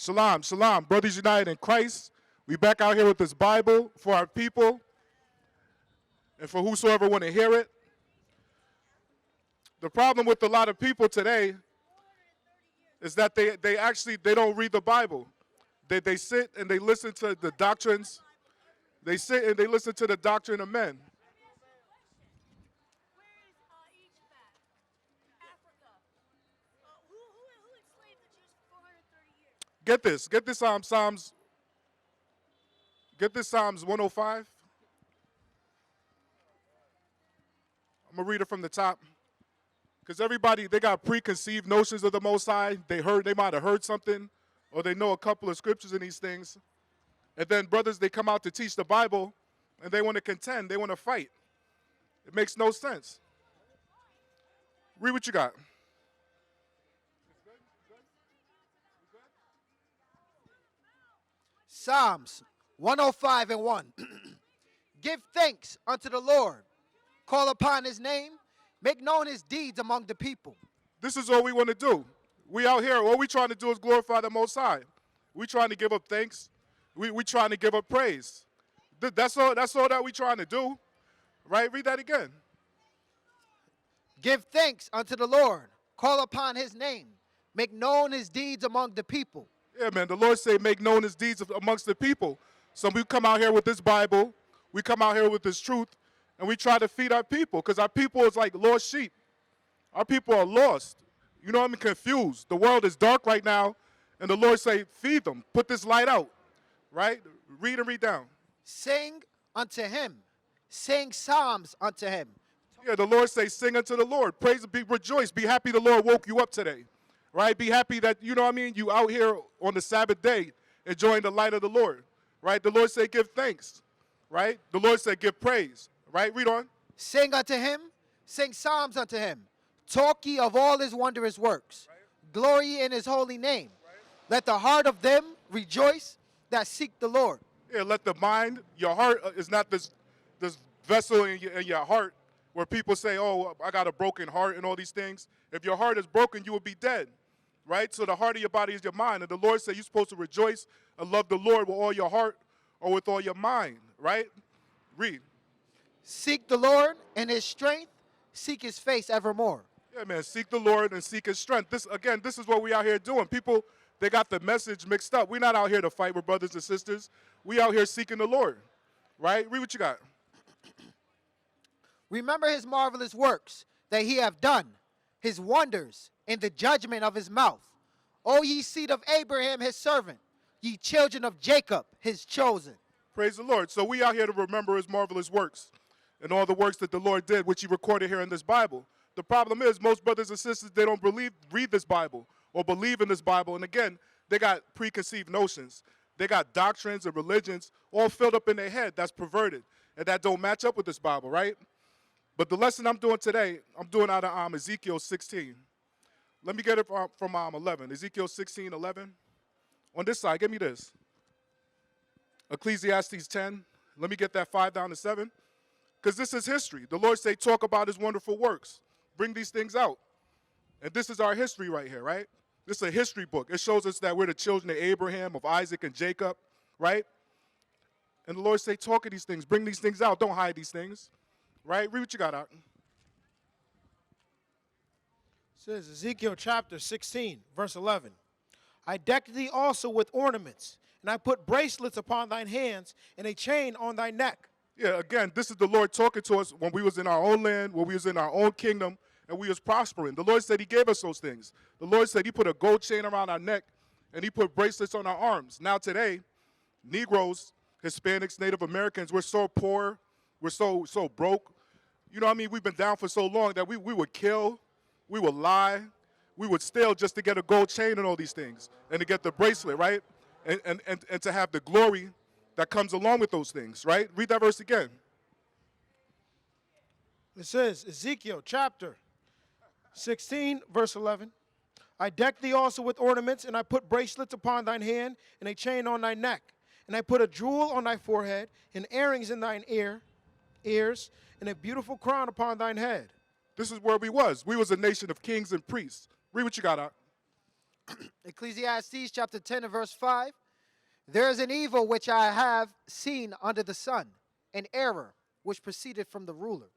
Shalom, shalom. Brothers united in Christ. We back out here with this Bible for our people and for whosoever want to hear it. The problem with a lot of people today is that they don't read the Bible. They sit and they listen to the doctrines. They sit and they listen to the doctrine of men. Get this Psalms 105. I'm gonna read it from the top. Because everybody, they got preconceived notions of the Most High. They might have heard something, or they know a couple of scriptures in these things. And then brothers, they come out to teach the Bible, and they want to contend, they want to fight. It makes no sense. Read what you got. Psalms 105 and 1. Give thanks unto the Lord. Call upon his name. Make known his deeds among the people. This is all we want to do. We out here, all we trying to do is glorify the Most High. We trying to give up thanks. We trying to give up praise. That's all that we trying to do. Right? Read that again. Give thanks unto the Lord. Call upon his name. Make known his deeds among the people. Yeah, man, the Lord say make known his deeds amongst the people. So we come out here with this Bible, we come out here with this truth, and we try to feed our people, because our people is like lost sheep. Our people are lost. You know what I mean? Confused. The world is dark right now, and the Lord say, feed them. Put this light out, right? Read and read down. Sing unto him. Sing psalms unto him. Yeah, the Lord say, sing unto the Lord. Praise, rejoice. Be happy the Lord woke you up today. Right? Be happy that, you know what I mean, you out here on the Sabbath day enjoying the light of the Lord. Right? The Lord said give thanks. Right? The Lord said give praise. Right? Read on. Sing unto him. Sing psalms unto him. Talk ye of all his wondrous works. Right. Glory in his holy name. Right. Let the heart of them rejoice that seek the Lord. Yeah, let the mind, your heart is not this vessel in your heart where people say, oh, I got a broken heart and all these things. If your heart is broken, you will be dead. Right? So the heart of your body is your mind. And the Lord said you're supposed to rejoice and love the Lord with all your heart or with all your mind. Right? Read. Seek the Lord and his strength. Seek his face evermore. Yeah, man. Seek the Lord and seek his strength. This is what we out here doing. People, they got the message mixed up. We're not out here to fight with brothers and sisters. We out here seeking the Lord. Right? Read what you got. Remember his marvelous works that he have done, his wonders in the judgment of his mouth. O ye seed of Abraham, his servant, ye children of Jacob, his chosen. Praise the Lord. So we out here to remember his marvelous works and all the works that the Lord did, which he recorded here in this Bible. The problem is most brothers and sisters, they don't read this Bible or believe in this Bible. And again, they got preconceived notions. They got doctrines and religions all filled up in their head that's perverted and that don't match up with this Bible, right? But the lesson I'm doing today, I'm doing out of Ezekiel 16. Let me get it from 11. Ezekiel 16, 11. On this side, give me this. Ecclesiastes 10. Let me get that 5 down to 7. Because this is history. The Lord say, talk about his wonderful works. Bring these things out. And this is our history right here, right? This is a history book. It shows us that we're the children of Abraham, of Isaac, and Jacob, right? And the Lord say, talk of these things. Bring these things out. Don't hide these things. Right? Read what you got out. It says Ezekiel chapter 16, verse 11. I decked thee also with ornaments, and I put bracelets upon thine hands, and a chain on thy neck. Yeah, again, this is the Lord talking to us when we was in our own land, when we was in our own kingdom, and we was prospering. The Lord said he gave us those things. The Lord said he put a gold chain around our neck, and he put bracelets on our arms. Now today, Negroes, Hispanics, Native Americans, we're so poor, we're so broke. You know what I mean? We've been down for so long that we would kill, we would lie, we would steal just to get a gold chain and all these things, and to get the bracelet, right? And to have the glory that comes along with those things, right? Read that verse again. It says, Ezekiel chapter 16, verse 11. I decked thee also with ornaments, and I put bracelets upon thine hand, and a chain on thy neck. And I put a jewel on thy forehead, and earrings in thine ears, and a beautiful crown upon thine head. This is where we was. We was a nation of kings and priests. Read what you got out. Ecclesiastes chapter 10 and verse 5. There is an evil which I have seen under the sun, an error which proceeded from the ruler.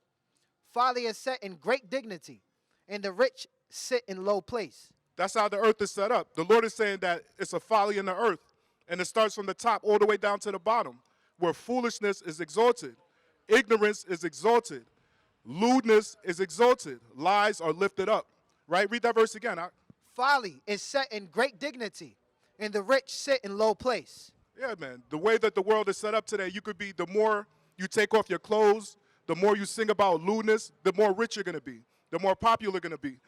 Folly is set in great dignity, and the rich sit in low place. That's how the earth is set up. The Lord is saying that it's a folly in the earth, and it starts from the top all the way down to the bottom, where foolishness is exalted, ignorance is exalted, lewdness is exalted, lies are lifted up. Right? Read that verse again. Folly is set in great dignity, and the rich sit in low place. Yeah, man. The way that the world is set up today, you could be, the more you take off your clothes, the more you sing about lewdness, the more rich you're going to be, the more popular you're going to be.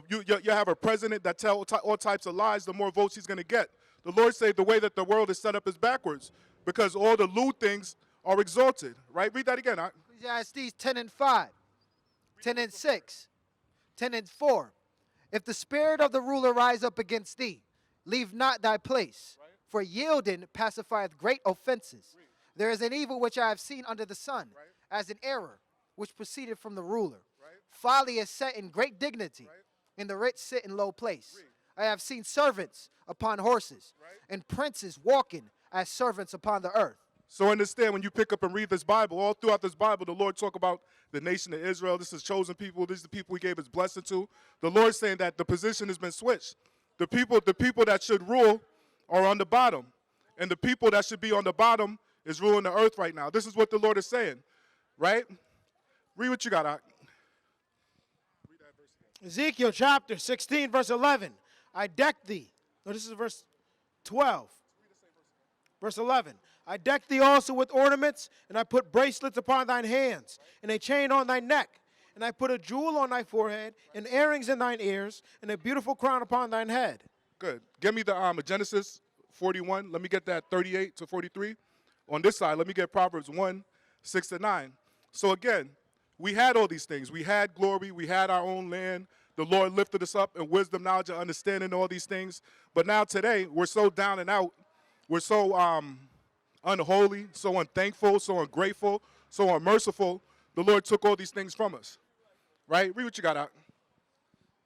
You have a president that tells all types of lies, the more votes he's going to get. The Lord said the way that the world is set up is backwards because all the lewd things are exalted. Right? Read that again. Ecclesiastes 10 and 5, 10 and 6, 10 and 4. If the spirit of the ruler rise up against thee, leave not thy place, for yielding pacifieth great offenses. There is an evil which I have seen under the sun, as an error which proceeded from the ruler. Folly is set in great dignity, and the rich sit in low place. I have seen servants upon horses, and princes walking as servants upon the earth. So understand, when you pick up and read this Bible, all throughout this Bible, the Lord talk about the nation of Israel. This is chosen people. This is the people he gave his blessing to. The Lord's saying that the position has been switched. The people that should rule are on the bottom, and the people that should be on the bottom is ruling the earth right now. This is what the Lord is saying, right? Read what you got, Read that verse again. Ezekiel chapter 16, verse 11. I deck thee. No, this is verse 12. Verse 11. I deck thee also with ornaments, and I put bracelets upon thine hands, and a chain on thy neck. And I put a jewel on thy forehead, and earrings in thine ears, and a beautiful crown upon thine head. Good. Give me the Genesis 41. Let me get that 38 to 43. On this side, let me get Proverbs 1, 6 to 9. So again, we had all these things. We had glory. We had our own land. The Lord lifted us up in wisdom, knowledge, and understanding, all these things. But now today, we're so down and out. We're so unholy, so unthankful, so ungrateful, so unmerciful. The Lord took all these things from us. Right? Read what you got out.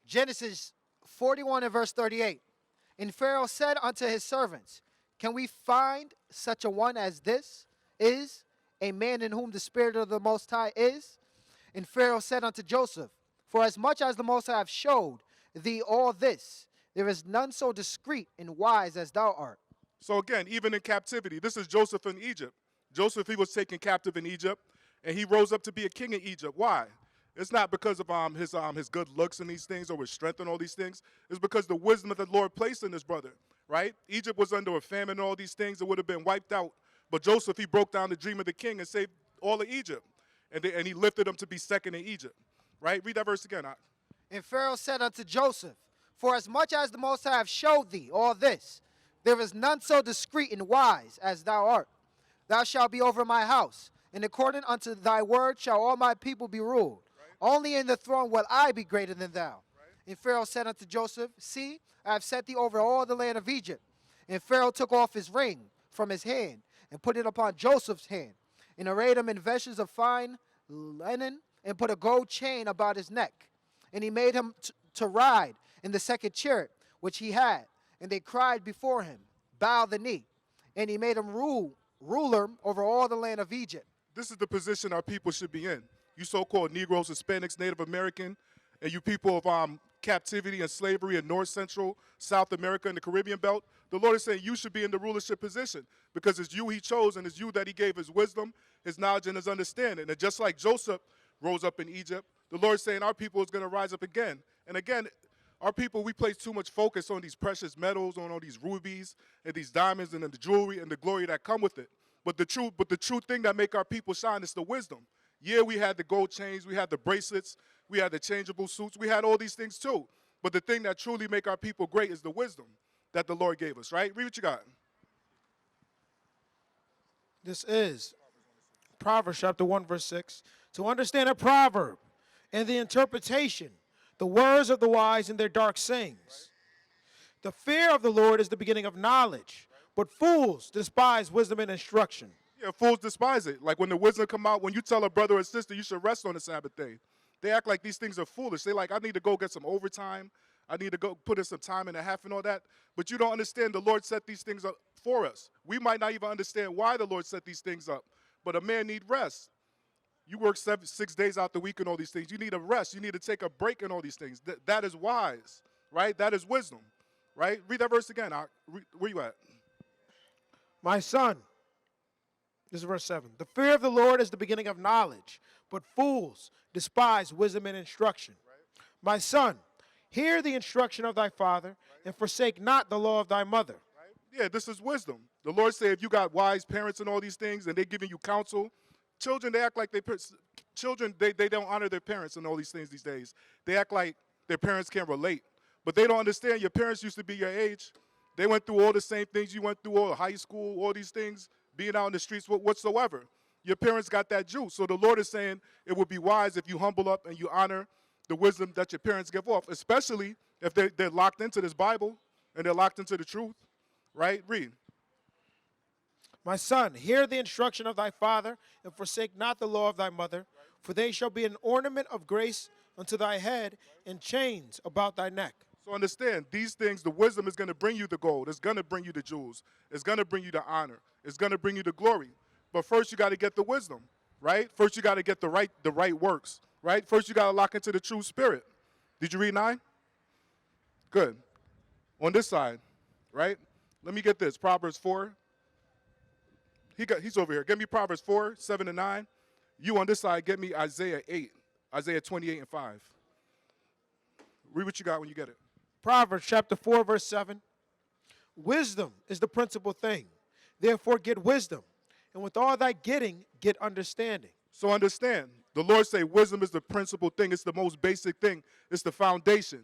Genesis 41 and verse 38. And Pharaoh said unto his servants, can we find such a one as this is, a man in whom the Spirit of the Most High is? And Pharaoh said unto Joseph, for as much as the Most High have showed thee all this, there is none so discreet and wise as thou art. So again, even in captivity, this is Joseph in Egypt. Joseph, he was taken captive in Egypt, and he rose up to be a king in Egypt. Why? It's not because of his good looks and these things or his strength and all these things. It's because the wisdom that the Lord placed in his brother, right? Egypt was under a famine and all these things. It would have been wiped out. But Joseph, he broke down the dream of the king and saved all of Egypt. And he lifted him to be second in Egypt, right? Read that verse again. And Pharaoh said unto Joseph, for as much as the Most High have showed thee all this, there is none so discreet and wise as thou art. Thou shalt be over my house, and according unto thy word shall all my people be ruled. Only in the throne will I be greater than thou. And Pharaoh said unto Joseph, see, I have set thee over all the land of Egypt. And Pharaoh took off his ring from his hand, and put it upon Joseph's hand, and arrayed him in vestures of fine linen, and put a gold chain about his neck. And he made him to ride in the second chariot which he had. And they cried before him, bow the knee. And he made him ruler over all the land of Egypt. This is the position our people should be in. You so-called Negroes, Hispanics, Native American, and you people of captivity and slavery in North, Central, South America, and the Caribbean belt, the Lord is saying you should be in the rulership position because it's you he chose and it's you that he gave his wisdom, his knowledge, and his understanding. And just like Joseph rose up in Egypt, the Lord is saying our people is going to rise up again. And again, our people, we place too much focus on these precious metals, on all these rubies and these diamonds and then the jewelry and the glory that come with it. But the true thing that make our people shine is the wisdom. Yeah, we had the gold chains, we had the bracelets, we had the changeable suits, we had all these things too. But the thing that truly make our people great is the wisdom that the Lord gave us, right? Read what you got. This is Proverbs chapter 1, verse 6. To understand a proverb and the interpretation, the words of the wise and their dark sayings. The fear of the Lord is the beginning of knowledge, but fools despise wisdom and instruction. Yeah, fools despise it. Like when the wisdom come out, when you tell a brother or sister you should rest on the Sabbath day, they act like these things are foolish. They like, I need to go get some overtime. I need to go put in some time and a half and all that. But you don't understand the Lord set these things up for us. We might not even understand why the Lord set these things up, but a man need rest. You work 6 days out the week and all these things. You need a rest. You need to take a break and all these things. That is wise, right? That is wisdom, right? Read that verse again. Where you at? My son, this is verse 7. The fear of the Lord is the beginning of knowledge, but fools despise wisdom and instruction. Right. My son, hear the instruction of thy father, right, and forsake not the law of thy mother. Right? Yeah, this is wisdom. The Lord said if you got wise parents and all these things and they're giving you counsel, children, they act like they don't honor their parents and all these things these days. They act like their parents can't relate. But they don't understand your parents used to be your age. They went through all the same things you went through, all high school, all these things, being out in the streets whatsoever. Your parents got that juice. So the Lord is saying it would be wise if you humble up and you honor the wisdom that your parents give off, especially if they're locked into this Bible and they're locked into the truth. Right? Read. My son, hear the instruction of thy father, and forsake not the law of thy mother, for they shall be an ornament of grace unto thy head, and chains about thy neck. So understand, these things, the wisdom is going to bring you the gold. It's going to bring you the jewels. It's going to bring you the honor. It's going to bring you the glory. But first you got to get the wisdom, right? First you got to get the right works, right? First you got to lock into the true spirit. Did you read 9? Good. On this side, right? Let me get this. Proverbs 4. He's over here. Get me Proverbs 4, 7 and 9. You on this side, get me Isaiah 8. Isaiah 28 and 5. Read what you got when you get it. Proverbs chapter 4, verse 7. Wisdom is the principal thing. Therefore get wisdom. And with all thy getting, get understanding. So understand, the Lord say wisdom is the principal thing. It's the most basic thing. It's the foundation.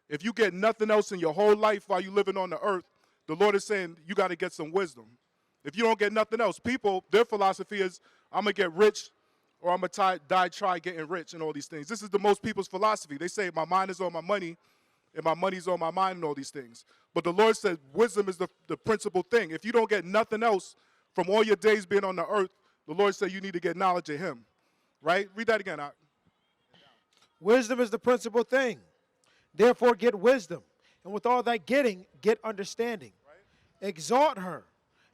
If you get nothing else in your whole life while you're living on the earth, the Lord is saying you got to get some wisdom. If you don't get nothing else, people, their philosophy is, I'm going to get rich or I'm going to die try getting rich and all these things. This is the most people's philosophy. They say my mind is on my money and my money's on my mind and all these things. But the Lord said wisdom is the principal thing. If you don't get nothing else from all your days being on the earth, the Lord said you need to get knowledge of him. Right? Read that again. Wisdom is the principal thing. Therefore get wisdom. And with all thy getting, get understanding. Right? Exalt her,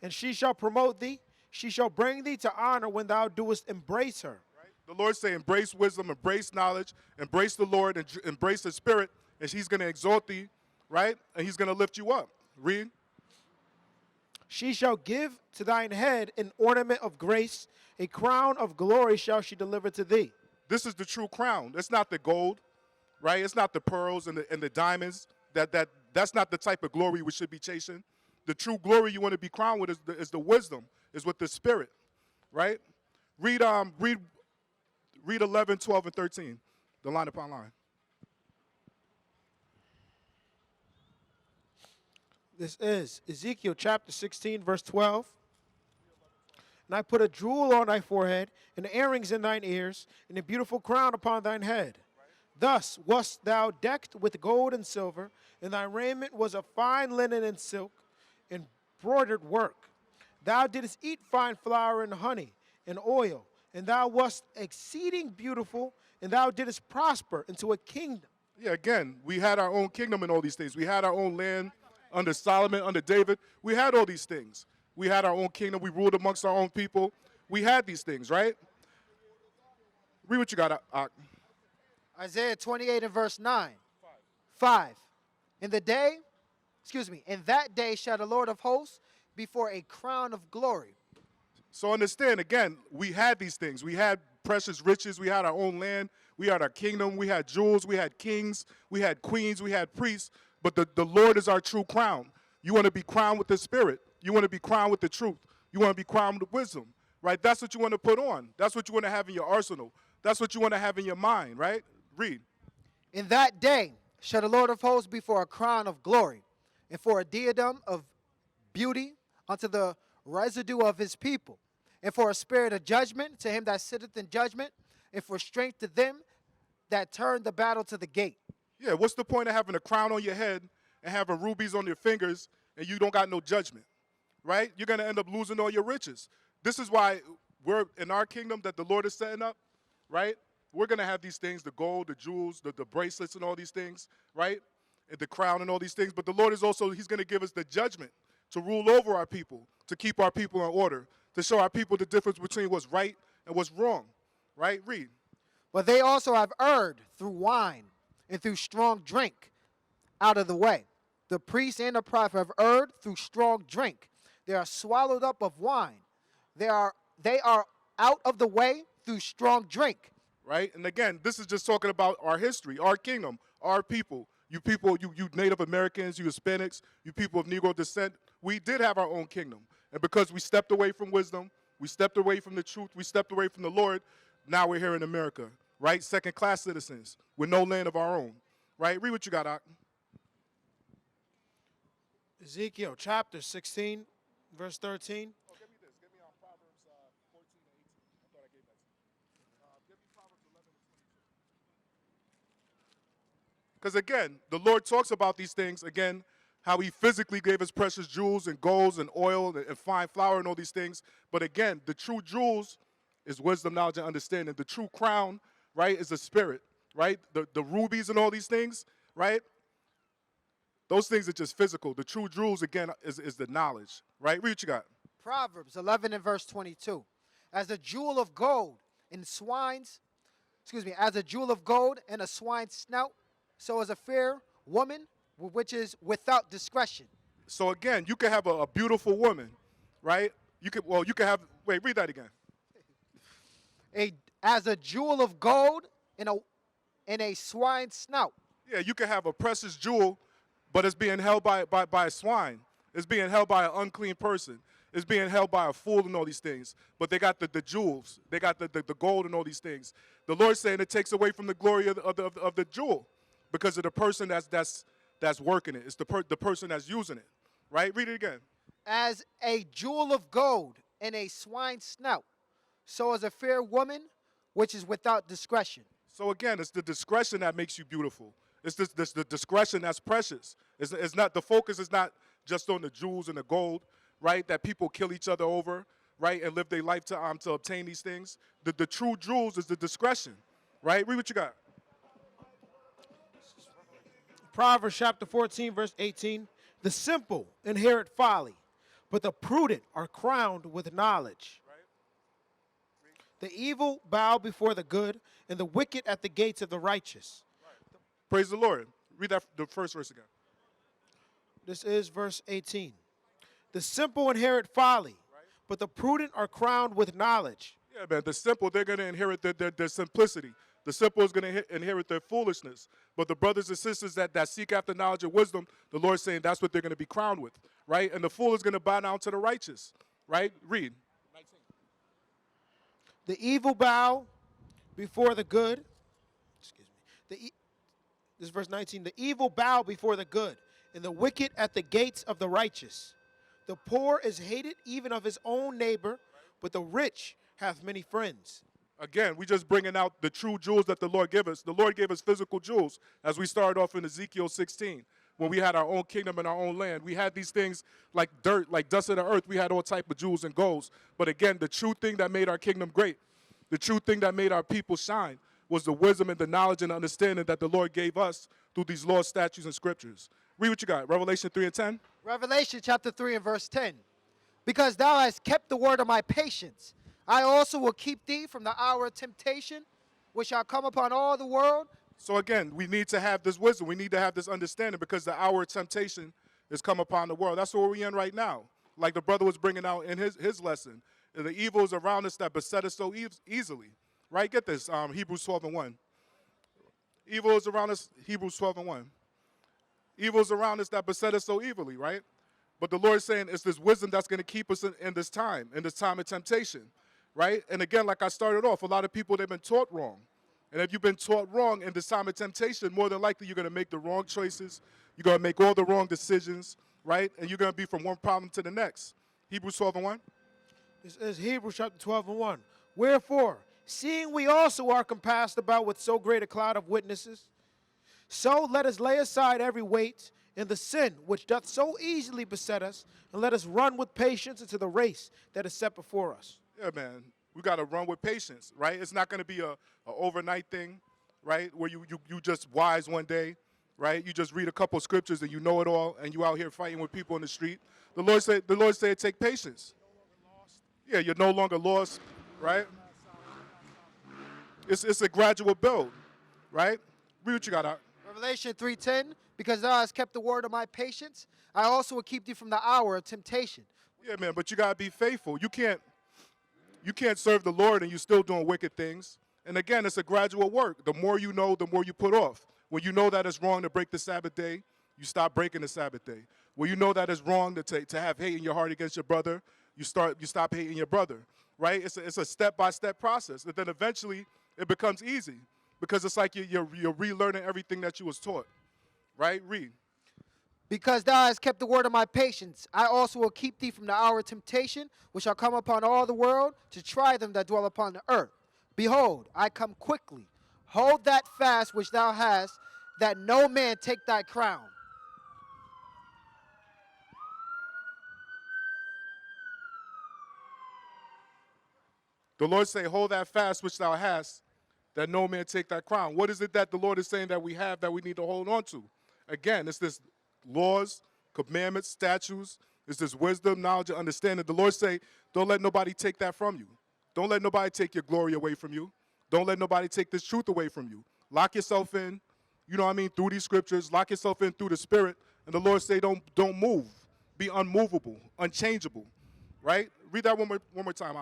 and she shall promote thee. She shall bring thee to honor when thou doest embrace her. Right? The Lord say embrace wisdom, embrace knowledge, embrace the Lord, and embrace the Spirit, and she's going to exalt thee, right? And he's going to lift you up. Read. She shall give to thine head an ornament of grace, a crown of glory shall she deliver to thee. This is the true crown. It's not the gold, right? It's not the pearls and the diamonds. That's not the type of glory we should be chasing. The true glory you want to be crowned with is the wisdom, is with the Spirit, right? Read 11, 12, and 13, the line upon line. This is Ezekiel chapter 16, verse 12. And I put a jewel on thy forehead, and earrings in thine ears, and a beautiful crown upon thine head. Thus wast thou decked with gold and silver, and thy raiment was of fine linen and silk, embroidered work. Thou didst eat fine flour and honey and oil, and thou wast exceeding beautiful, and thou didst prosper into a kingdom. Yeah, again, we had our own kingdom and all these things. We had our own land under Solomon, under David. We had all these things. We had our own kingdom. We ruled amongst our own people. We had these things, right? Read what you got, Isaiah 28 and verse 9. 5. In that day shall the Lord of hosts be for a crown of glory. So understand, again, we had these things. We had precious riches. We had our own land. We had our kingdom. We had jewels. We had kings. We had queens. We had priests. But the Lord is our true crown. You want to be crowned with the Spirit. You want to be crowned with the truth. You want to be crowned with wisdom, right? That's what you want to put on. That's what you want to have in your arsenal. That's what you want to have in your mind, right? Read. In that day shall the Lord of hosts be for a crown of glory, and for a diadem of beauty unto the residue of his people, and for a spirit of judgment to him that sitteth in judgment, and for strength to them that turn the battle to the gate. Yeah, what's the point of having a crown on your head and having rubies on your fingers and you don't got no judgment, right? You're going to end up losing all your riches. This is why we're in our kingdom that the Lord is setting up, right? We're going to have these things, the gold, the jewels, the bracelets and all these things, right? and the crown and all these things. But the Lord is also, he's going to give us the judgment to rule over our people, to keep our people in order, to show our people the difference between what's right and what's wrong. Right? Read. But they also have erred through wine and through strong drink out of the way. The priest and the prophet have erred through strong drink. They are swallowed up of wine. They are out of the way through strong drink. Right? And again, this is just talking about our history, our kingdom, our people. You people, you Native Americans, you Hispanics, you people of Negro descent, we did have our own kingdom. And because we stepped away from wisdom, we stepped away from the truth, we stepped away from the Lord, now we're here in America, right? Second-class citizens with no land of our own, right? Read what you got, Ak. Ezekiel chapter 16, verse 13. Oh, give me this. Give me Proverbs 14 and 18. I thought I gave that to you. Give me Proverbs 11 and 22. Because again, the Lord talks about these things, again, how he physically gave us precious jewels and golds and oil and fine flour and all these things. But again, the true jewels is wisdom, knowledge, and understanding. The true crown, right, is the spirit, right? The rubies and all these things, right? Those things are just physical. The true jewels, again, is the knowledge, right? Read what you got. Proverbs 11 and verse 22. As a jewel of gold in as a jewel of gold in a swine's snout, so is a fair woman which is without discretion. So again, you can have a beautiful woman, right? You could read that again. As a jewel of gold in a swine's snout. Yeah, you can have a precious jewel, but it's being held by a swine. It's being held by an unclean person. It's being held by a fool and all these things. But they got the jewels. They got the gold and all these things. The Lord's saying it takes away from the glory of the jewel because of the person that's working it. It's the person that's using it. Right? Read it again. As a jewel of gold in a swine's snout, so is a fair woman which is without discretion. So again, it's the discretion that makes you beautiful. It's the discretion that's precious. It's not, the focus is not just on the jewels and the gold, right, that people kill each other over, right, and live their life to obtain these things. The true jewels is the discretion, right? Read what you got. Proverbs chapter 14, verse 18. The simple inherit folly, but the prudent are crowned with knowledge. The evil bow before the good, and the wicked at the gates of the righteous. Praise the Lord. Read the first verse again. This is verse 18. The simple inherit folly, but the prudent are crowned with knowledge. Yeah, man, the simple, they're going to inherit their simplicity. The simple is going to inherit their foolishness. But the brothers and sisters that seek after knowledge and wisdom, the Lord's saying that's what they're going to be crowned with, right? And the fool is going to bow down to the righteous, right? Read. The evil bow before the good. Excuse me. This is verse 19. The evil bow before the good, and the wicked at the gates of the righteous. The poor is hated even of his own neighbor, but the rich hath many friends. Again, we just bringing out the true jewels that the Lord gave us. The Lord gave us physical jewels, as we started off in Ezekiel 16, when we had our own kingdom and our own land. We had these things like dirt, like dust of the earth. We had all type of jewels and golds. But again, the true thing that made our kingdom great, the true thing that made our people shine, was the wisdom and the knowledge and understanding that the Lord gave us through these laws, statutes, and scriptures. Read what you got. Revelation 3 and 10. Revelation chapter 3 and verse 10. Because thou hast kept the word of my patience, I also will keep thee from the hour of temptation, which shall come upon all the world. So again, we need to have this wisdom. We need to have this understanding because the hour of temptation is come upon the world. That's what we're in right now. Like the brother was bringing out in his lesson. The evils around us that beset us so easily. Right? Get this, Hebrews 12 and 1. Evil is around us, Hebrews 12 and 1. Evil is around us that beset us so evilly, right? But the Lord is saying it's this wisdom that's going to keep us in this time of temptation, right? And again, like I started off, a lot of people, they've been taught wrong. And if you've been taught wrong in this time of temptation, more than likely you're going to make the wrong choices. You're going to make all the wrong decisions, right? And you're going to be from one problem to the next. Hebrews 12 and 1. This is Hebrews chapter 12 and 1. Wherefore, seeing we also are compassed about with so great a cloud of witnesses, so let us lay aside every weight and the sin which doth so easily beset us, and let us run with patience into the race that is set before us. Yeah, man. We got to run with patience, right? It's not going to be a overnight thing, right, where you just wise one day right? You just read a couple scriptures and you know it all, and you out here fighting with people in the street. The Lord said, take patience. Yeah, you're no longer lost, right? It's a gradual build, right? Read what you got out. Revelation 3:10, because thou hast kept the word of my patience, I also will keep thee from the hour of temptation. Yeah, man, but you gotta be faithful. You can't serve the Lord and you're still doing wicked things. And again, it's a gradual work. The more you know, the more you put off. When you know that it's wrong to break the Sabbath day, you stop breaking the Sabbath day. When you know that it's wrong to have hate in your heart against your brother, you stop hating your brother, right? It's a step-by-step process. And then eventually it becomes easy because it's like you're relearning everything that you was taught, right? Read. Because thou hast kept the word of my patience, I also will keep thee from the hour of temptation, which shall come upon all the world to try them that dwell upon the earth. Behold, I come quickly. Hold that fast which thou hast, that no man take thy crown. The Lord say, hold that fast which thou hast, that no man take thy crown. What is it that the Lord is saying that we have that we need to hold on to? Again, it's this laws, commandments, statutes. It's this wisdom, knowledge, and understanding. The Lord say, don't let nobody take that from you. Don't let nobody take your glory away from you. Don't let nobody take this truth away from you. Lock yourself in, you know what I mean, through these scriptures. Lock yourself in through the Spirit. And the Lord say, don't move. Be unmovable, unchangeable, right? Read that one more time.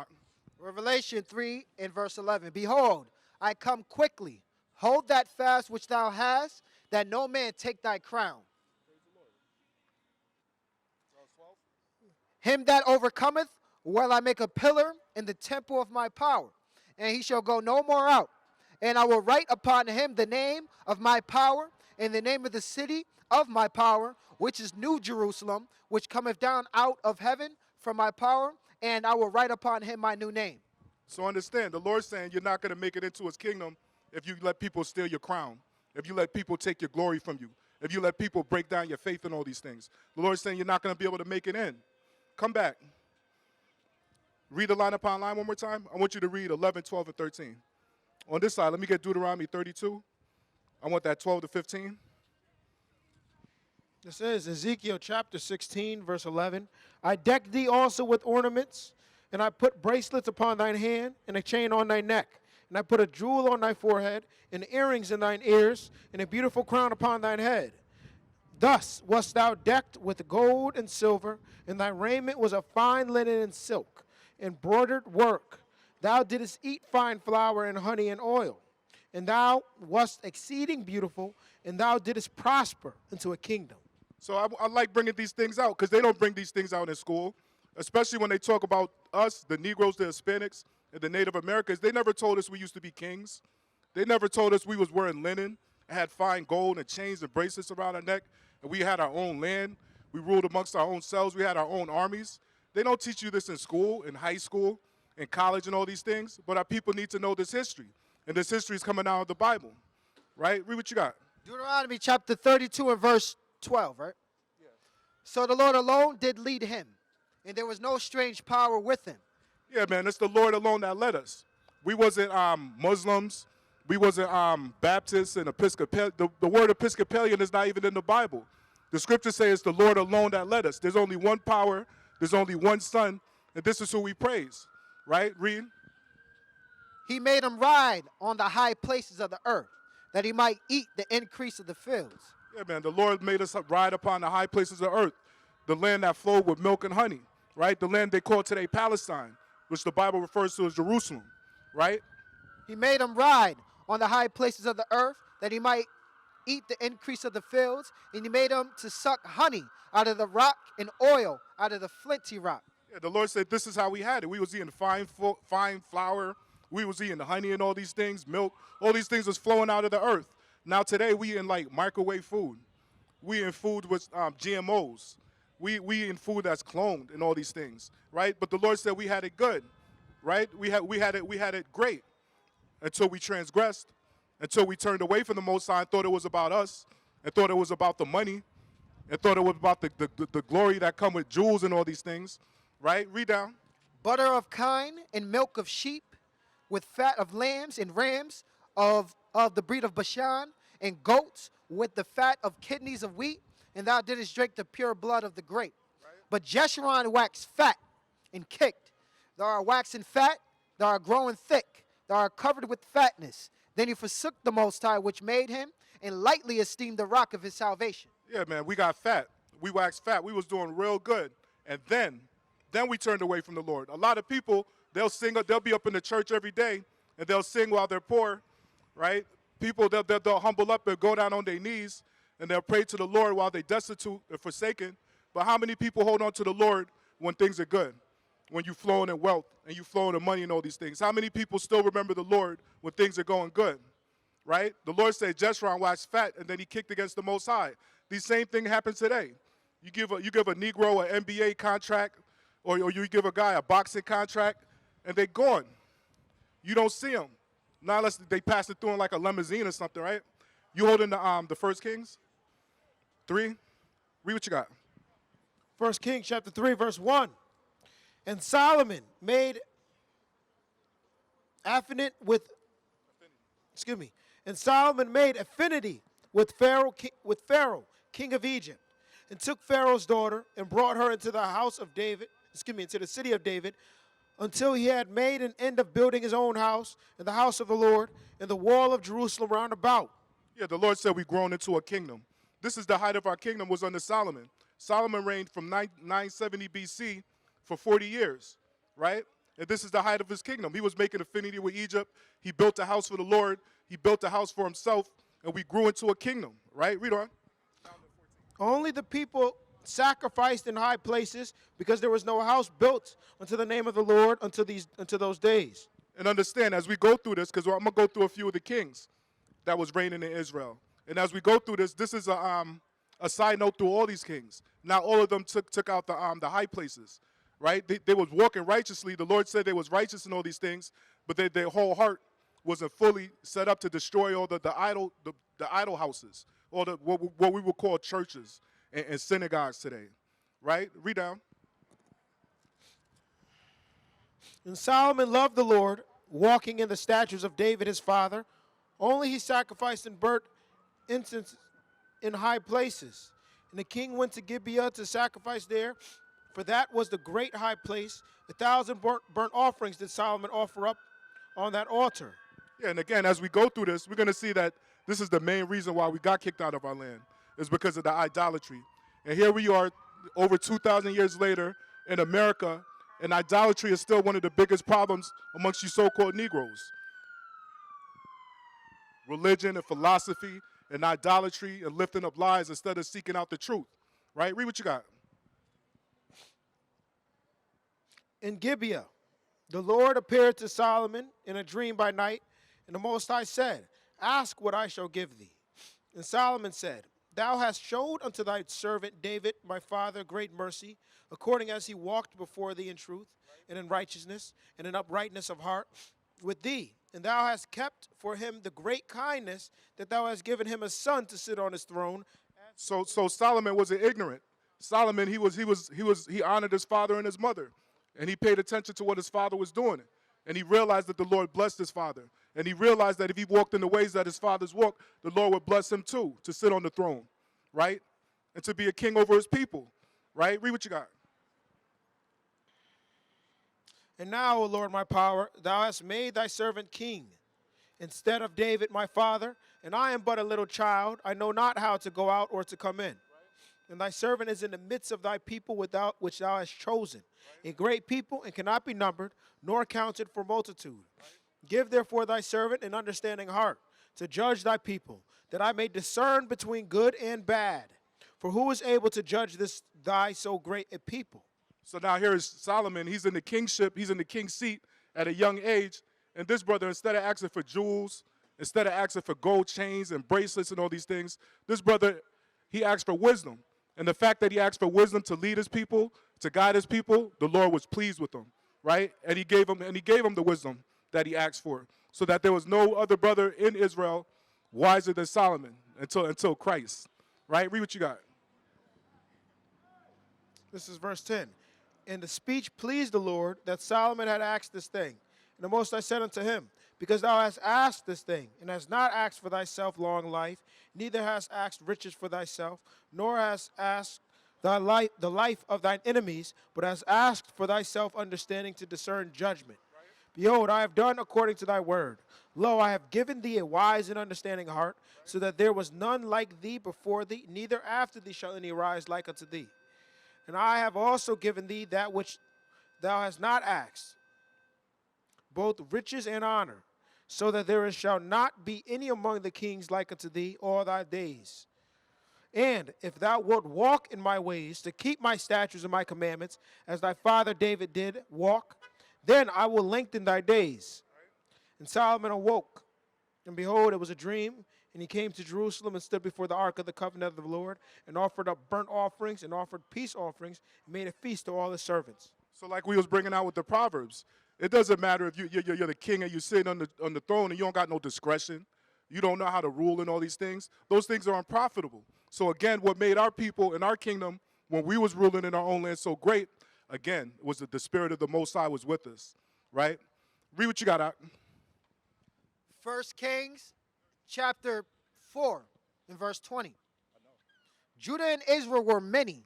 Revelation 3 and verse 11. Behold, I come quickly. Hold that fast which thou hast, that no man take thy crown. Him that overcometh will I make a pillar in the temple of my power, and he shall go no more out. And I will write upon him the name of my power, and the name of the city of my power, which is New Jerusalem, which cometh down out of heaven from my power, and I will write upon him my new name. So understand, the Lord's saying you're not going to make it into his kingdom if you let people steal your crown, if you let people take your glory from you, if you let people break down your faith and all these things. The Lord's saying you're not going to be able to make it in. Come back. Read the line upon line one more time. I want you to read 11, 12, and 13. On this side, let me get Deuteronomy 32. I want that 12 to 15. This is Ezekiel chapter 16, verse 11. I decked thee also with ornaments, and I put bracelets upon thine hand, and a chain on thy neck. And I put a jewel on thy forehead, and earrings in thine ears, and a beautiful crown upon thine head. Thus wast thou decked with gold and silver, and thy raiment was of fine linen and silk, embroidered work. Thou didst eat fine flour and honey and oil. And thou wast exceeding beautiful, and thou didst prosper into a kingdom. So I like bringing these things out because they don't bring these things out in school, especially when they talk about us, the Negroes, the Hispanics, and the Native Americans. They never told us we used to be kings. They never told us we was wearing linen and had fine gold and chains and bracelets around our neck, and we had our own land. We ruled amongst our own selves. We had our own armies. They don't teach you this in school, in high school, in college, and all these things, but our people need to know this history, and this history is coming out of the Bible, right? Read what you got. Deuteronomy chapter 32 and verse 12, right? Yeah. So the Lord alone did lead him, and there was no strange power with him. Yeah, man, it's the Lord alone that led us. We wasn't Muslims. We wasn't Baptists and Episcopalian. The word Episcopalian is not even in the Bible. The scriptures say it's the Lord alone that led us. There's only one power. There's only one Son, and this is who we praise, right? Read. He made him ride on the high places of the earth, that he might eat the increase of the fields. Yeah, man, the Lord made us ride upon the high places of earth, the land that flowed with milk and honey, right? The land they call today Palestine, which the Bible refers to as Jerusalem, right? He made him ride on the high places of the earth, that he might eat the increase of the fields, and he made him to suck honey out of the rock and oil out of the flinty rock. Yeah, the Lord said this is how we had it. We was eating fine flour. We was eating the honey and all these things, milk. All these things was flowing out of the earth. Now today we in like microwave food. We in food with GMOs. We in food that's cloned and all these things, right? But the Lord said we had it good, right? We had it great until we transgressed, until we turned away from the Most High and thought it was about us, and thought it was about the money, and thought it was about the glory that come with jewels and all these things, right? Read down. Butter of kine and milk of sheep, with fat of lambs and rams of the breed of Bashan, and goats with the fat of kidneys of wheat, and thou didst drink the pure blood of the grape. But Jeshurun waxed fat and kicked. Thou art waxen fat, thou art growing thick, thou art covered with fatness. Then he forsook the Most High, which made him, and lightly esteemed the rock of his salvation. Yeah, man, we got fat. We waxed fat. We was doing real good. And then we turned away from the Lord. A lot of people, they'll sing, they'll be up in the church every day, and they'll sing while they're poor, right? People, they'll humble up and go down on their knees, and they'll pray to the Lord while they're destitute and forsaken. But how many people hold on to the Lord when things are good? When you're flowing in wealth and you're flowing in money and all these things. How many people still remember the Lord when things are going good? Right? The Lord said Jeshurun waxed fat, and then he kicked against the Most High. The same thing happens today. You give a Negro an NBA contract, or you give a guy a boxing contract, and they're gone. You don't see them. Not unless they pass it through in like a limousine or something, right? You holding the First Kings 3? Read what you got. 1 Kings chapter 3, verse 1. And Solomon made affinity with Pharaoh, king of Egypt, and took Pharaoh's daughter and brought her into the house of David, into the city of David, until he had made an end of building his own house and the house of the Lord and the wall of Jerusalem round about. Yeah, the Lord said we've grown into a kingdom. This is the height of our kingdom was under Solomon. Solomon reigned from 970 BC for 40 years, right? And this is the height of his kingdom. He was making affinity with Egypt. He built a house for the Lord. He built a house for himself, and we grew into a kingdom, right? Read on. Only the people sacrificed in high places because there was no house built unto the name of the Lord unto those days. And understand, as we go through this, because I'm going to go through a few of the kings that was reigning in Israel. And as we go through this, this is a side note through all these kings. Not all of them took out the high places, right? They was walking righteously. The Lord said they was righteous in all these things, but their whole heart wasn't fully set up to destroy all the idol houses, or what we would call churches and synagogues today, right? Read down. And Solomon loved the Lord, walking in the statutes of David his father. Only he sacrificed and burnt incense in high places. And the king went to Gibeah to sacrifice there, for that was the great high place. 1,000 burnt offerings did Solomon offer up on that altar. Yeah, and again, as we go through this, we're going to see that this is the main reason why we got kicked out of our land, is because of the idolatry. And here we are over 2,000 years later in America, and idolatry is still one of the biggest problems amongst you so-called Negroes. Religion and philosophy and idolatry and lifting up lies instead of seeking out the truth, right? Read what you got. In Gibeah, the Lord appeared to Solomon in a dream by night, and the Most High said, Ask what I shall give thee. And Solomon said, Thou hast showed unto thy servant David, my father, great mercy, according as he walked before thee in truth, and in righteousness, and in uprightness of heart with thee. And thou hast kept for him the great kindness that thou hast given him a son to sit on his throne. So Solomon wasn't ignorant. Solomon, he honored his father and his mother, and he paid attention to what his father was doing. And he realized that the Lord blessed his father. And he realized that if he walked in the ways that his fathers walked, the Lord would bless him too, to sit on the throne, right? And to be a king over his people, right? Read what you got. And now, O Lord, my power, thou hast made thy servant king instead of David, my father, and I am but a little child. I know not how to go out or to come in. And thy servant is in the midst of thy people without which thou hast chosen, a great people, and cannot be numbered, nor counted for multitude. Give therefore thy servant an understanding heart, to judge thy people, that I may discern between good and bad. For who is able to judge this thy so great a people? So now here is Solomon. He's in the kingship. He's in the king's seat at a young age. And this brother, instead of asking for jewels, instead of asking for gold chains and bracelets and all these things, this brother, he asked for wisdom. And the fact that he asked for wisdom to lead his people, to guide his people, the Lord was pleased with him, right? And he gave him the wisdom that he asked for, so that there was no other brother in Israel wiser than Solomon until Christ, right? Read what you got. This is verse 10. And the speech pleased the Lord that Solomon had asked this thing. And the Most High said unto him, Because thou hast asked this thing, and hast not asked for thyself long life, neither hast asked riches for thyself, nor hast asked thy life, the life of thine enemies, but hast asked for thyself understanding to discern judgment. Behold, I have done according to thy word. Lo, I have given thee a wise and understanding heart, so that there was none like thee before thee, neither after thee shall any rise like unto thee. And I have also given thee that which thou hast not asked, both riches and honor, so that there shall not be any among the kings like unto thee all thy days. And if thou wilt walk in my ways, to keep my statutes and my commandments, as thy father David did walk, then I will lengthen thy days. And Solomon awoke, and behold, it was a dream. And he came to Jerusalem and stood before the ark of the covenant of the Lord, and offered up burnt offerings and offered peace offerings, and made a feast to all his servants. So like we was bringing out with the Proverbs, it doesn't matter if you're the king and you're sitting on the throne and you don't got no discretion. You don't know how to rule and all these things. Those things are unprofitable. So again, what made our people and our kingdom, when we was ruling in our own land so great, again, was that the spirit of the Most High was with us, right? Read what you got out. 1 Kings chapter 4 and verse 20. Judah and Israel were many,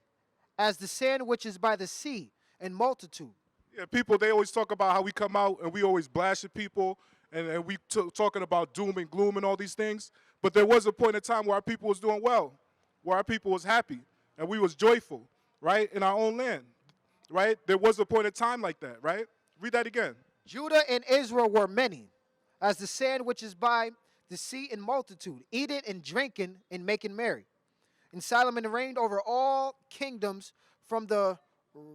as the sand which is by the sea, in multitude. Yeah, people, they always talk about how we come out and we always blasting people and we talking about doom and gloom and all these things. But there was a point in time where our people was doing well, where our people was happy and we was joyful, right, in our own land, right? There was a point in time like that, right? Read that again. Judah and Israel were many, as the sand which is by the sea in multitude, eating and drinking and making merry. And Solomon reigned over all kingdoms from the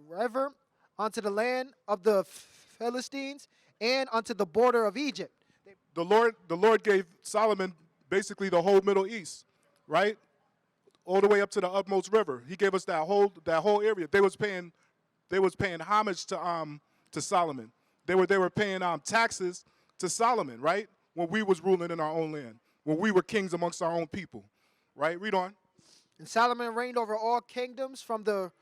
river unto the land of the Philistines and unto the border of Egypt. The Lord gave Solomon basically the whole Middle East, right? All the way up to the utmost river. He gave us that whole area. They was paying homage to Solomon. They were paying taxes to Solomon, right? When we was ruling in our own land, when we were kings amongst our own people, right? Read on. And Solomon reigned over all kingdoms from the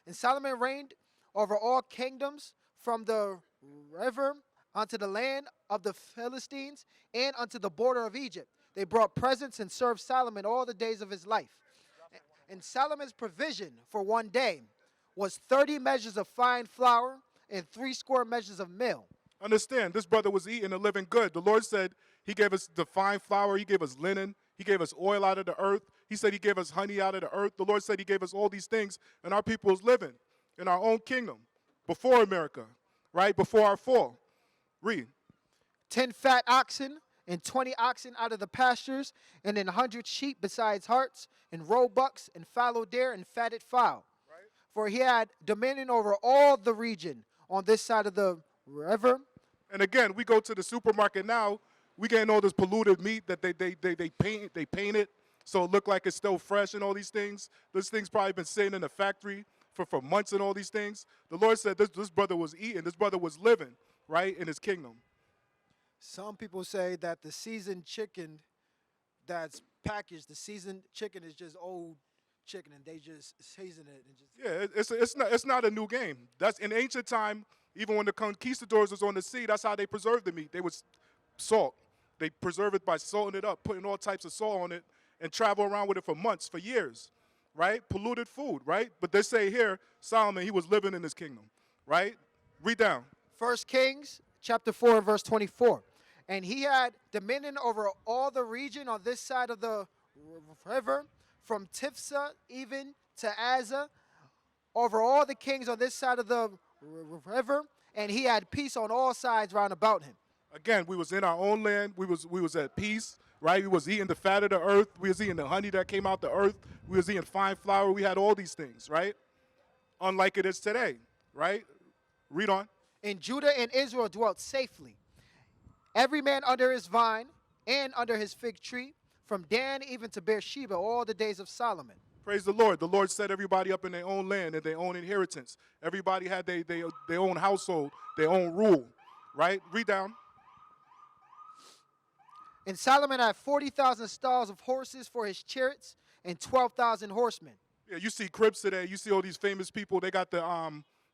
And Solomon reigned over all kingdoms from the river unto the land of the Philistines and unto the border of Egypt. They brought presents and served Solomon all the days of his life. And Solomon's provision for one day was 30 measures of fine flour and 60 measures of meal. Understand, this brother was eating and living good. The Lord said he gave us the fine flour, he gave us linen, he gave us oil out of the earth. He said he gave us honey out of the earth. The Lord said he gave us all these things, and our people is living in our own kingdom before America, right? Before our fall. Read. 10 fat oxen and 20 oxen out of the pastures, and 100 sheep besides harts, and roebucks, and fallow deer, and fatted fowl. Right. For he had dominion over all the region on this side of the river. And again, we go to the supermarket now, we getting all this polluted meat that they paint it so it look like it's still fresh and all these things. This thing's probably been sitting in the factory for months and all these things. The Lord said this brother was eating, this brother was living, right, in his kingdom. Some people say that the seasoned chicken that's packaged, the seasoned chicken is just old chicken and they just season it. And just it's not a new game. That's in ancient time, even when the conquistadors was on the sea, that's how they preserved the meat. They would salt. They preserve it by salting it up, putting all types of salt on it, and travel around with it for months, for years, right? Polluted food, right? But they say here, Solomon, he was living in his kingdom, right? Read down. 1 Kings chapter 4 and verse 24. And he had dominion over all the region on this side of the river, from Tifsa even to Azza, over all the kings on this side of the river, and he had peace on all sides round about him. Again, we was in our own land. We was at peace, right? We was eating the fat of the earth. We was eating the honey that came out the earth. We was eating fine flour. We had all these things, right? Unlike it is today, right? Read on. And Judah and Israel dwelt safely, every man under his vine and under his fig tree, from Dan even to Beersheba, all the days of Solomon. Praise the Lord. The Lord set everybody up in their own land and their own inheritance. Everybody had their own household, their own rule, right? Read down. And Solomon had 40,000 stalls of horses for his chariots and 12,000 horsemen. Yeah, you see cribs today. You see all these famous people. They got the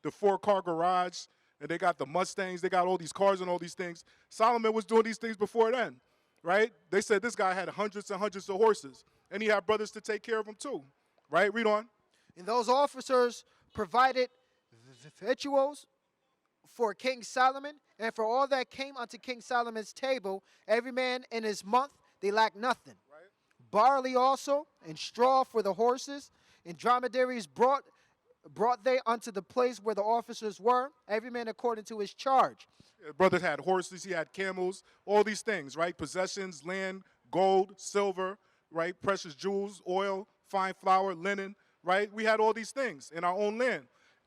4-car garage, and they got the Mustangs, they got all these cars and all these things. Solomon was doing these things before then, right? They said this guy had hundreds and hundreds of horses, and he had brothers to take care of him too, right? Read on. And those officers provided victuals for King Solomon, and for all that came unto King Solomon's table, every man in his month, they lacked nothing. Right. Barley also, and straw for the horses, and dromedaries brought they unto the place where the officers were, every man according to his charge. Brothers had horses, he had camels, all these things, right? Possessions, land, gold, silver, right? Precious jewels, oil, fine flour, linen, right? We had all these things in our own land.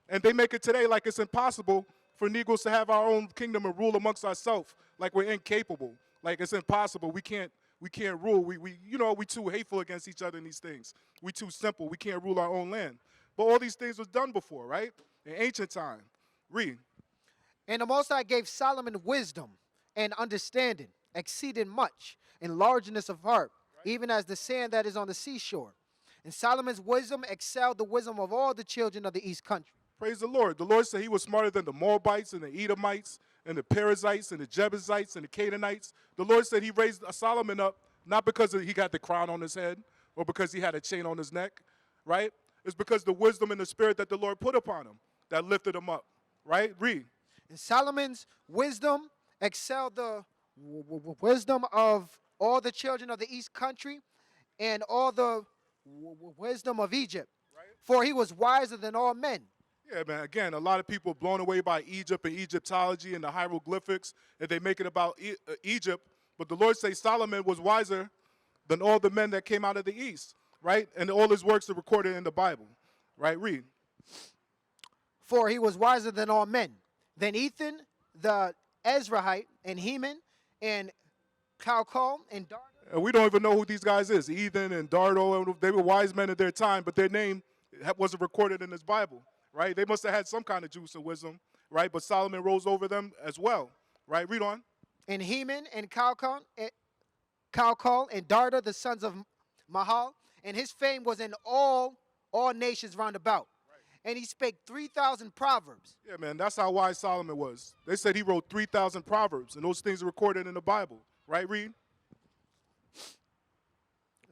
And they make it today like it's impossible for Negroes to have our own kingdom and rule amongst ourselves, like we're incapable. Like it's impossible. We can't rule. We too hateful against each other in these things. We too simple. We can't rule our own land. But all these things was done before, right? In ancient time. Read. And the Most High gave Solomon wisdom and understanding, exceeding much, in largeness of heart, even as the sand that is on the seashore. And Solomon's wisdom excelled the wisdom of all the children of the east country. Praise the Lord. The Lord said he was smarter than the Moabites and the Edomites and the Perizzites and the Jebusites and the Canaanites. The Lord said he raised Solomon up not because he got the crown on his head or because he had a chain on his neck, right? It's because the wisdom and the spirit that the Lord put upon him that lifted him up, right? Read. And Solomon's wisdom excelled the wisdom of all the children of the east country and all the wisdom of Egypt. Right. For he was wiser than all men. Yeah, man. Again, a lot of people blown away by Egypt and Egyptology and the hieroglyphics, and they make it about Egypt. But the Lord says Solomon was wiser than all the men that came out of the east, right? And all his works are recorded in the Bible, right? Read. For he was wiser than all men. Then Ethan, the Ezrahite, and Heman, and Calcol, and Darda. And we don't even know who these guys is. Ethan and Dardo, and they were wise men of their time, but their name wasn't recorded in this Bible, right? They must have had some kind of juice and wisdom, right? But Solomon rose over them as well, right? Read on. And Heman, and Calcol, and Darda, the sons of Mahal, and his fame was in all nations round about. And he spake 3,000 proverbs. Yeah, man, that's how wise Solomon was. They said he wrote 3,000 proverbs, and those things are recorded in the Bible, right? Read.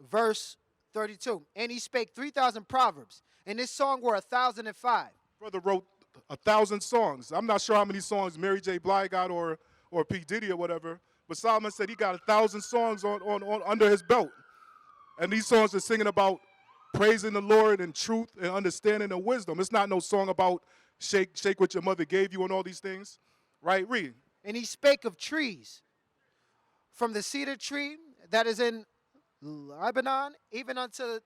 Verse 32. And he spake 3,000 proverbs, and his song were 1,005. Brother wrote 1,000 songs. I'm not sure how many songs Mary J. Blige got or P. Diddy or whatever, but Solomon said he got 1,000 songs on under his belt. And these songs are singing about praising the Lord and truth and understanding and wisdom. It's not no song about shake what your mother gave you and all these things, right? Read. And he spake of trees, from the cedar tree that is in Lebanon, even unto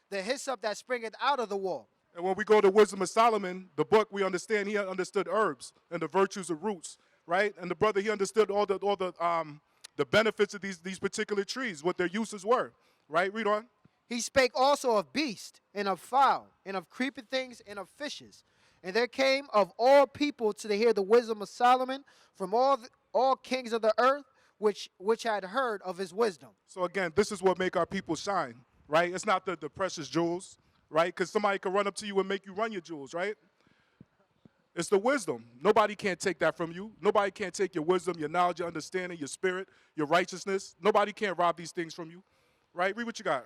the hyssop that springeth out of the wall. And when we go to Wisdom of Solomon, the book, we understand he understood herbs and the virtues of roots, right? And the brother, he understood all the benefits of these particular trees, what their uses were, right? Read on. He spake also of beast, and of fowl, and of creeping things, and of fishes. And there came of all people to hear the wisdom of Solomon from all kings of the earth, which had heard of his wisdom. So again, this is what make our people shine, right? It's not the precious jewels, right? Because somebody can run up to you and make you run your jewels, right? It's the wisdom. Nobody can't take that from you. Nobody can't take your wisdom, your knowledge, your understanding, your spirit, your righteousness. Nobody can rob these things from you, right? Read what you got.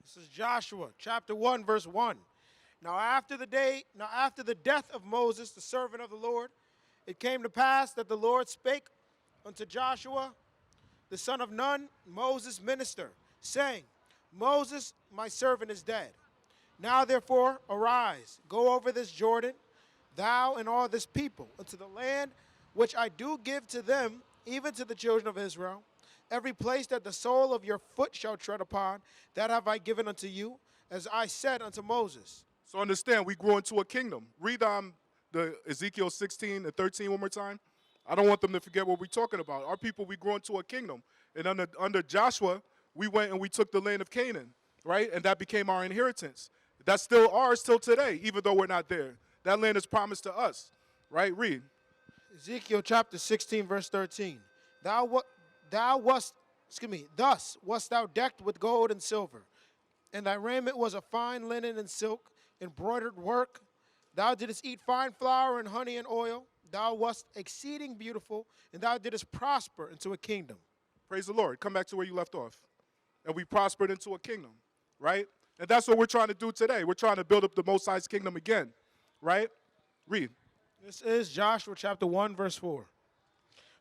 This is Joshua, chapter 1, verse 1. Now after the death of Moses, the servant of the Lord, it came to pass that the Lord spake unto Joshua, the son of Nun, Moses' minister, saying, Moses, my servant, is dead. Now therefore arise, go over this Jordan, thou and all this people, unto the land which I do give to them, even to the children of Israel. Every place that the sole of your foot shall tread upon, that have I given unto you, as I said unto Moses. So understand, we grew into a kingdom. Read the Ezekiel 16 and 13 one more time. I don't want them to forget what we're talking about. Our people, we grew into a kingdom. And under Joshua, we went and we took the land of Canaan, right? And that became our inheritance. That's still ours till today, even though we're not there. That land is promised to us, right? Read. Ezekiel chapter 16, verse 13. Thus wast thou decked with gold and silver, and thy raiment was of fine linen and silk, embroidered work, Thou didst eat fine flour and honey and oil. Thou wast exceeding beautiful, and thou didst prosper into a kingdom. Praise the Lord. Come back to where you left off. And we prospered into a kingdom, right? And that's what we're trying to do today. We're trying to build up the Most High's kingdom again, right? Read. This is Joshua chapter 1, verse 4.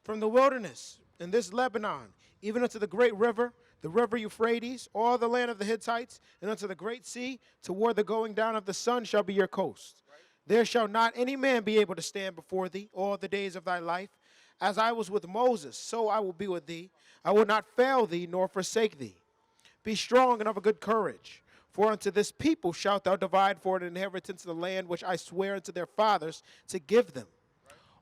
From the wilderness in this Lebanon, even unto the great river, the river Euphrates, all the land of the Hittites, and unto the great sea, toward the going down of the sun shall be your coast. There shall not any man be able to stand before thee all the days of thy life. As I was with Moses, so I will be with thee. I will not fail thee nor forsake thee. Be strong and of a good courage. For unto this people shalt thou divide for an inheritance the land which I swear unto their fathers to give them.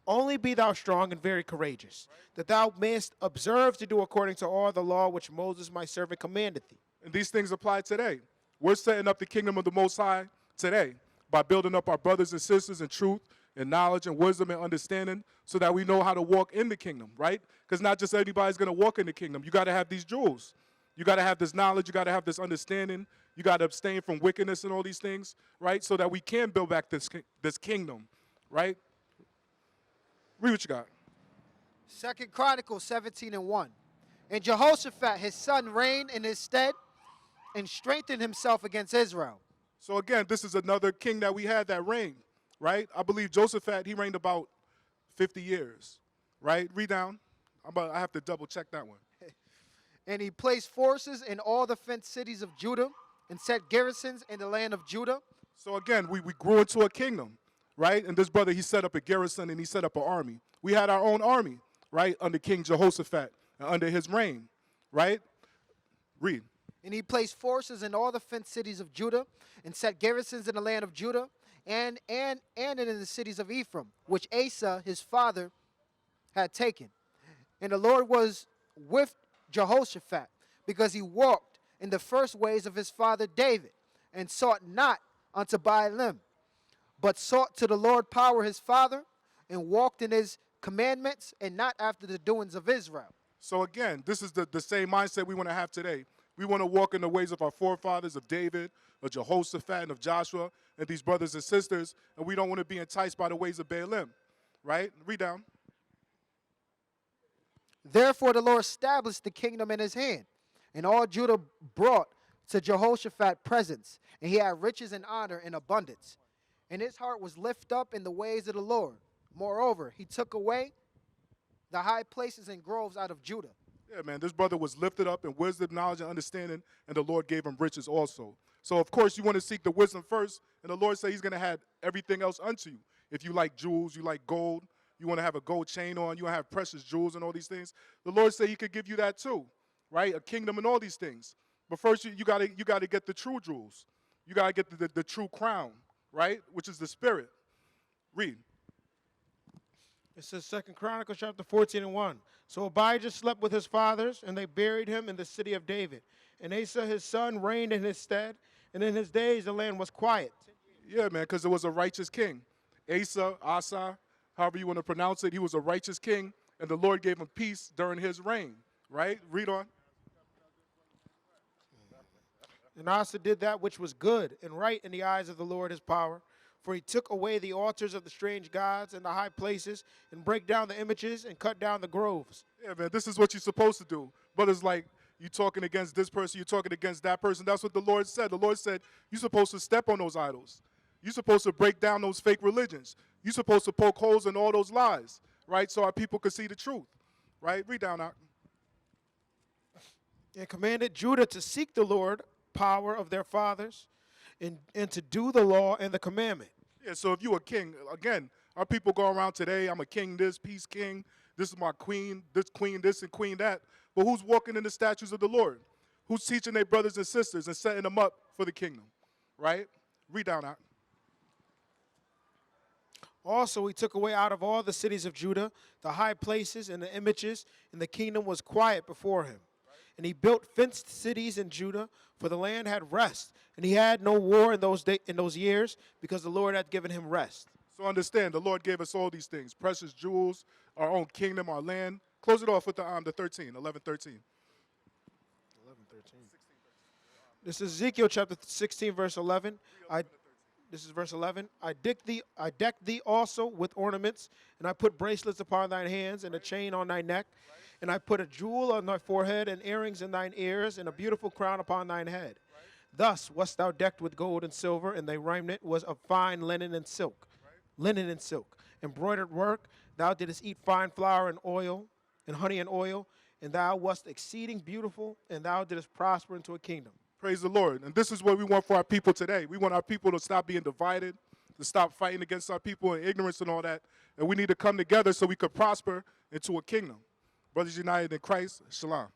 Only be thou strong and very courageous, that thou mayest observe to do according to all the law which Moses my servant commanded thee. And these things apply today. We're setting up the kingdom of the Most High today by building up our brothers and sisters in truth and knowledge and wisdom and understanding so that we know how to walk in the kingdom, right? Because not just everybody's going to walk in the kingdom. You got to have these jewels. You got to have this knowledge. You got to have this understanding. You got to abstain from wickedness and all these things, right? So that we can build back this kingdom, right? Read what you got. 2 Chronicles 17 and 1. And Jehoshaphat his son reigned in his stead and strengthened himself against Israel. So again, this is another king that we had that reigned, right? I believe Jehoshaphat, he reigned about 50 years, right? Read down. I have to double check that one. And he placed forces in all the fenced cities of Judah and set garrisons in the land of Judah. So again, we grew into a kingdom, right? And this brother, he set up a garrison and he set up an army. We had our own army, right, under King Jehoshaphat and under his reign, right? Read. And he placed forces in all the fenced cities of Judah and set garrisons in the land of Judah and in the cities of Ephraim, which Asa his father had taken. And the Lord was with Jehoshaphat because he walked in the first ways of his father David and sought not unto Baalim, but sought to the Lord power his father and walked in his commandments and not after the doings of Israel. So again, this is the same mindset we want to have today. We want to walk in the ways of our forefathers, of David, of Jehoshaphat, and of Joshua, and these brothers and sisters, and we don't want to be enticed by the ways of Baalim, right? Read down. Therefore the Lord established the kingdom in his hand, and all Judah brought to Jehoshaphat presents, and he had riches and honor in abundance. And his heart was lifted up in the ways of the Lord. Moreover, he took away the high places and groves out of Judah. Yeah, man, this brother was lifted up in wisdom, knowledge, and understanding, and the Lord gave him riches also. So, of course, you want to seek the wisdom first, and the Lord said he's going to have everything else unto you. If you like jewels, you like gold, you want to have a gold chain on, you want to have precious jewels and all these things, the Lord said he could give you that too, right? A kingdom and all these things. But first, you got to get the true jewels. You got to get the true crown, right, which is the spirit. Read. It says 2 Chronicles chapter 14 and 1. So Abijah slept with his fathers, and they buried him in the city of David. And Asa his son reigned in his stead, and in his days the land was quiet. Yeah, man, because it was a righteous king. Asa, however you want to pronounce it, he was a righteous king, and the Lord gave him peace during his reign, right? Read on. And Asa did that which was good and right in the eyes of the Lord his power. For he took away the altars of the strange gods and the high places, and brake down the images and cut down the groves. Yeah, man, this is what you're supposed to do. But it's like you talking against this person, you're talking against that person. That's what the Lord said. The Lord said you're supposed to step on those idols. You're supposed to break down those fake religions. You're supposed to poke holes in all those lies, right, so our people could see the truth, right? Read down out. And commanded Judah to seek the Lord, power of their fathers, and to do the law and the commandment. Yeah, so if you a king, again, our people go around today, I'm a king this, peace king, this is my queen this, and queen that. But who's walking in the statutes of the Lord? Who's teaching their brothers and sisters and setting them up for the kingdom, right? Read down out. Also, he took away out of all the cities of Judah the high places and the images, and the kingdom was quiet before him. And he built fenced cities in Judah, for the land had rest, and he had no war in those years, because the Lord had given him rest. So understand, the Lord gave us all these things, precious jewels, our own kingdom, our land. Close it off with the 13, 11, 13. 11, 13. This is Ezekiel chapter 16, verse 11. This is verse 11. I decked thee also with ornaments, and I put bracelets upon thine hands, and a chain on thy neck. And I put a jewel on thy forehead, and earrings in thine ears, and a beautiful crown upon thine head. Thus wast thou decked with gold and silver, and thy raiment was of fine linen and silk. Linen and silk. Embroidered work. Thou didst eat fine flour and oil, and honey and oil, and thou wast exceeding beautiful, and thou didst prosper into a kingdom. Praise the Lord. And this is what we want for our people today. We want our people to stop being divided, to stop fighting against our people in ignorance and all that. And we need to come together so we could prosper into a kingdom. Brothers united in Christ, Shalom.